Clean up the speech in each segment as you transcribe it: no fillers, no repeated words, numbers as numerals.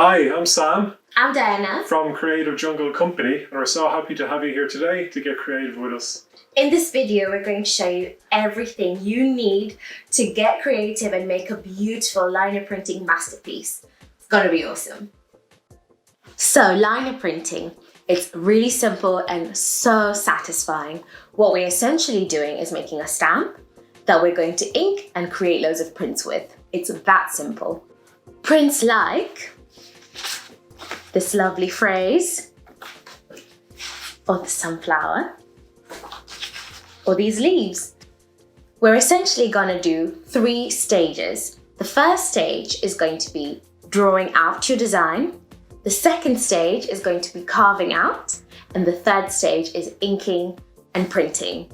Hi, I'm Sam I'm Diana. from Creative Jungle Company, and we're so happy to have you here today to get creative with us. In this video, we're going to show you everything you need to get creative and make a beautiful liner printing masterpiece. It's gonna be awesome. So liner printing, it's really simple and so satisfying. What we're essentially doing is making a stamp that we're going to ink and create loads of prints with. It's that simple. Prints like this lovely phrase, or the sunflower, or these leaves. We're essentially gonna do 3 stages. The first stage is going to be drawing out your design. The second stage is going to be carving out. And the third stage is inking and printing.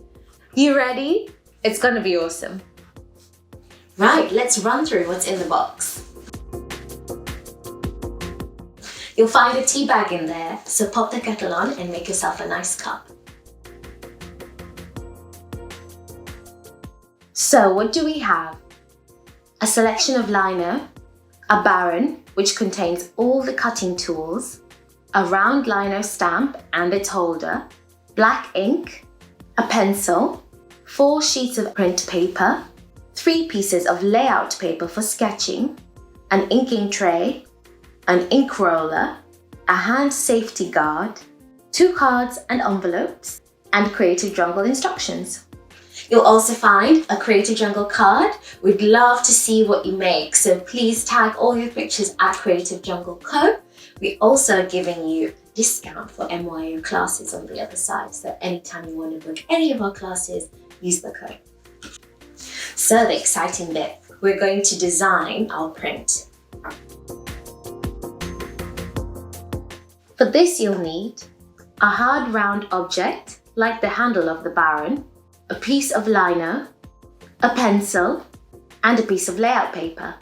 You ready? It's gonna be awesome. Right, let's run through what's in the box. You'll find a tea bag in there, so pop the kettle on and make yourself a nice cup. So what do we have? A selection of lino, a barron which contains all the cutting tools, a round lino stamp and its holder, black ink, a pencil, 4 sheets of print paper, 3 pieces of layout paper for sketching, an inking tray, an ink roller, a hand safety guard, 2 cards and envelopes, and Creative Jungle instructions. You'll also find a Creative Jungle card. We'd love to see what you make, so please tag all your pictures at Creative Jungle Co. We're also giving you a discount for MYO classes on the other side, so anytime you want to book any of our classes, use the code. So the exciting bit, we're going to design our print. For this you'll need a hard round object like the handle of the barron, a piece of lino, a pencil, and a piece of layout paper.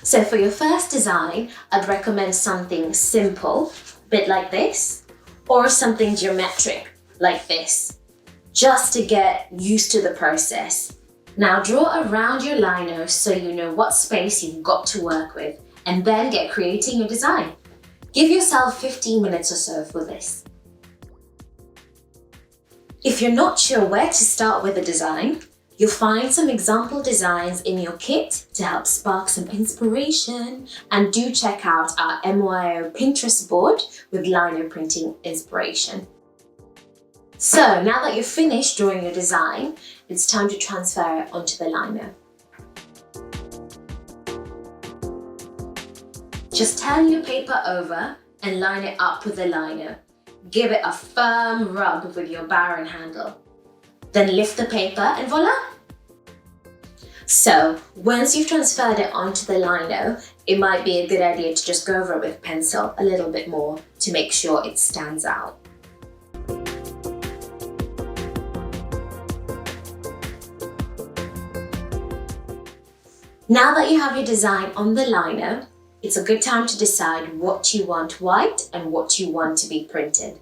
So for your first design, I'd recommend something simple, a bit like this, or something geometric like this, just to get used to the process. Now draw around your lino so you know what space you've got to work with, and then get creating your design. Give yourself 15 minutes or so for this. If you're not sure where to start with a design, you'll find some example designs in your kit to help spark some inspiration, and do check out our MYO Pinterest board with lino printing inspiration. So now that you've finished drawing your design, it's time to transfer it onto the lino. Just turn your paper over and line it up with the lino. Give it a firm rub with your barron handle. Then lift the paper and voila! So once you've transferred it onto the lino, it might be a good idea to just go over it with pencil a little bit more to make sure it stands out. Now that you have your design on the lino, it's a good time to decide what you want white and what you want to be printed.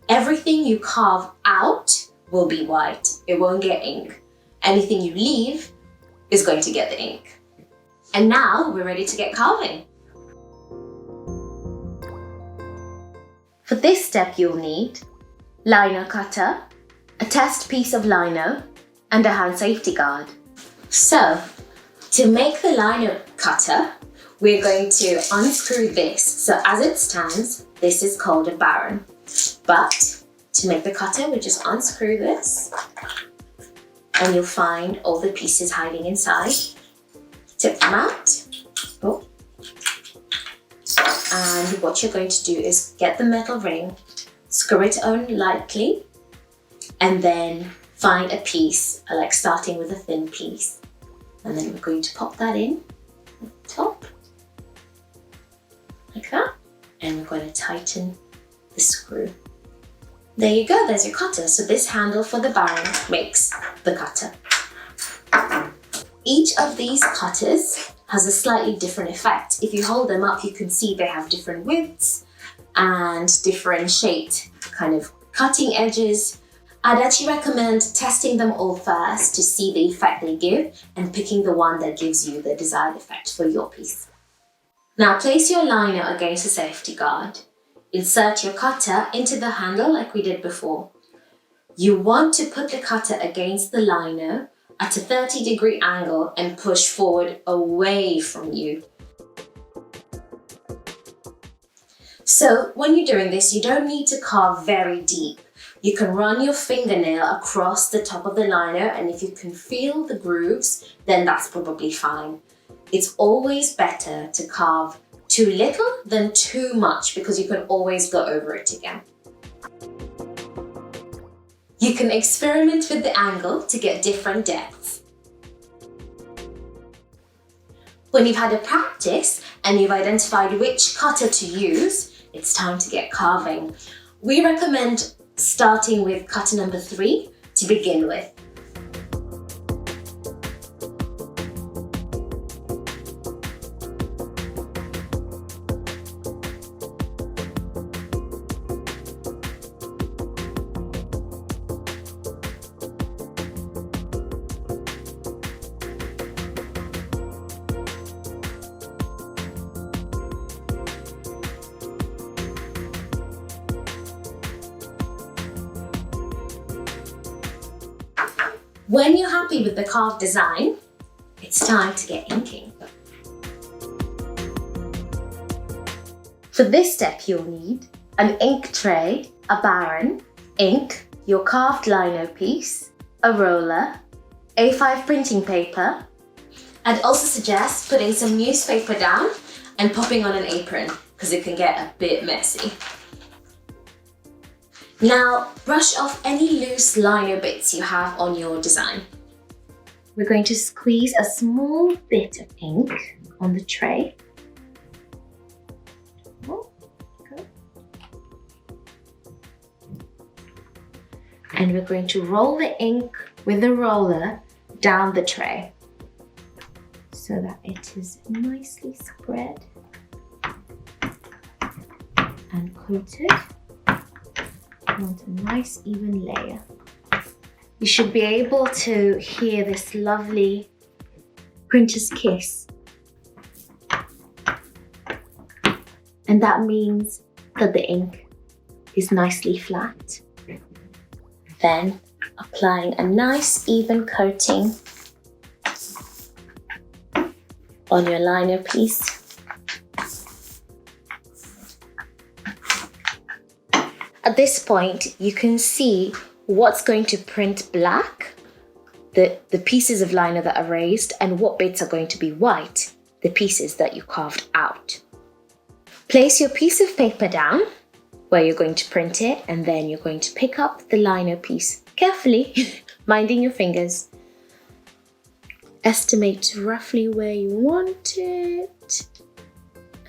Everything you carve out will be white. It won't get ink. Anything you leave is going to get the ink. And now we're ready to get carving. For this step you'll need lino cutter, a test piece of lino, and a hand safety guard. So to make the lino cutter, we're going to unscrew this. So as it stands, this is called a barron. But to make the cutter, we just unscrew this and you'll find all the pieces hiding inside. Tip them out. Oh. And what you're going to do is get the metal ring, screw it on lightly, and then find a piece, like starting with a thin piece. And then we're going to pop that in at the top. Like that, and we're going to tighten the screw. There you go, there's your cutter. So this handle for the barron makes the cutter. Each of these cutters has a slightly different effect. If you hold them up, you can see they have different widths and different shaped kind of cutting edges. I'd actually recommend testing them all first to see the effect they give and picking the one that gives you the desired effect for your piece. Now place your liner against a safety guard. Insert your cutter into the handle like we did before. You want to put the cutter against the liner at a 30-degree angle and push forward away from you. So when you're doing this, you don't need to carve very deep. You can run your fingernail across the top of the liner, and if you can feel the grooves, then that's probably fine. It's always better to carve too little than too much because you can always go over it again. You can experiment with the angle to get different depths. When you've had a practice and you've identified which cutter to use, it's time to get carving. We recommend starting with cutter number 3 to begin with. When you're happy with the carved design, it's time to get inking. For this step, you'll need an ink tray, a barren, ink, your carved lino piece, a roller, A5 printing paper. I'd also suggest putting some newspaper down and popping on an apron because it can get a bit messy. Now, brush off any loose lino bits you have on your design. We're going to squeeze a small bit of ink on the tray. And we're going to roll the ink with the roller down the tray so that it is nicely spread and coated. You want a nice even layer. You should be able to hear this lovely printer's kiss. And that means that the ink is nicely flat. Then applying a nice even coating on your liner piece. At this point, you can see what's going to print black, the pieces of liner that are raised, and what bits are going to be white, the pieces that you carved out. Place your piece of paper down where you're going to print it, and then you're going to pick up the liner piece carefully, minding your fingers. Estimate roughly where you want it,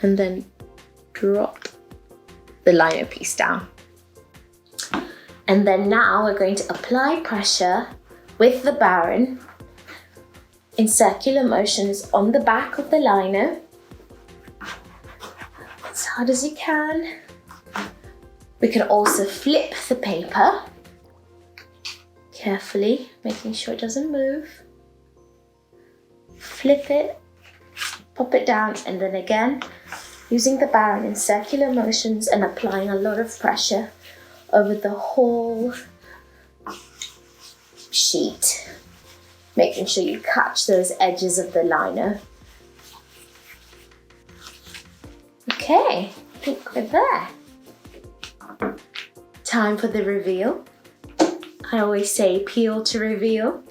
and then drop the liner piece down. And then now we're going to apply pressure with the barren in circular motions on the back of the liner, as hard as you can. We can also flip the paper carefully, making sure it doesn't move. Flip it, pop it down, and then again, using the barren in circular motions and applying a lot of pressure over the whole sheet, making sure you catch those edges of the liner. Okay, I think we're there. Time for the reveal. I always say peel to reveal.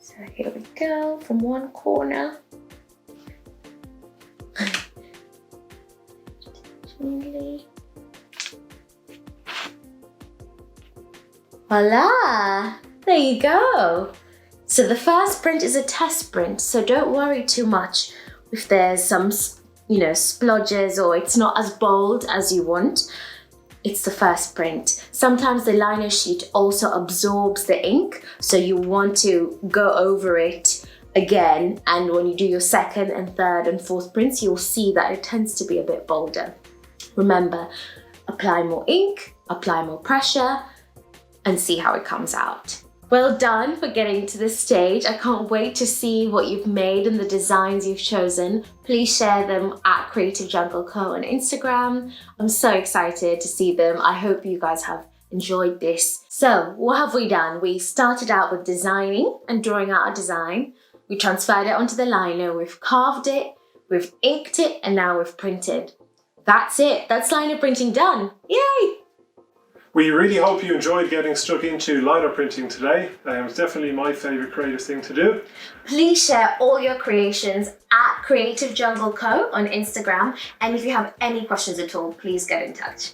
So here we go, from one corner. Gently. Voila! There you go. So the first print is a test print, so don't worry too much if there's some, splodges or it's not as bold as you want. It's the first print. Sometimes the liner sheet also absorbs the ink, so you want to go over it again, and when you do your second and third and fourth prints, you'll see that it tends to be a bit bolder. Remember, apply more ink, apply more pressure, and see how it comes out. Well done for getting to this stage. I can't wait to see what you've made and the designs you've chosen. Please share them at Creative Jungle Co on Instagram. I'm so excited to see them. I hope you guys have enjoyed this. So what have we done? We started out with designing and drawing out a design. We transferred it onto the lino, we've carved it, we've inked it, and now we've printed. That's it. That's lino printing done. Yay! We really hope you enjoyed getting stuck into lino printing today. It's definitely my favourite creative thing to do. Please share all your creations at Creative Jungle Co on Instagram. And if you have any questions at all, please get in touch.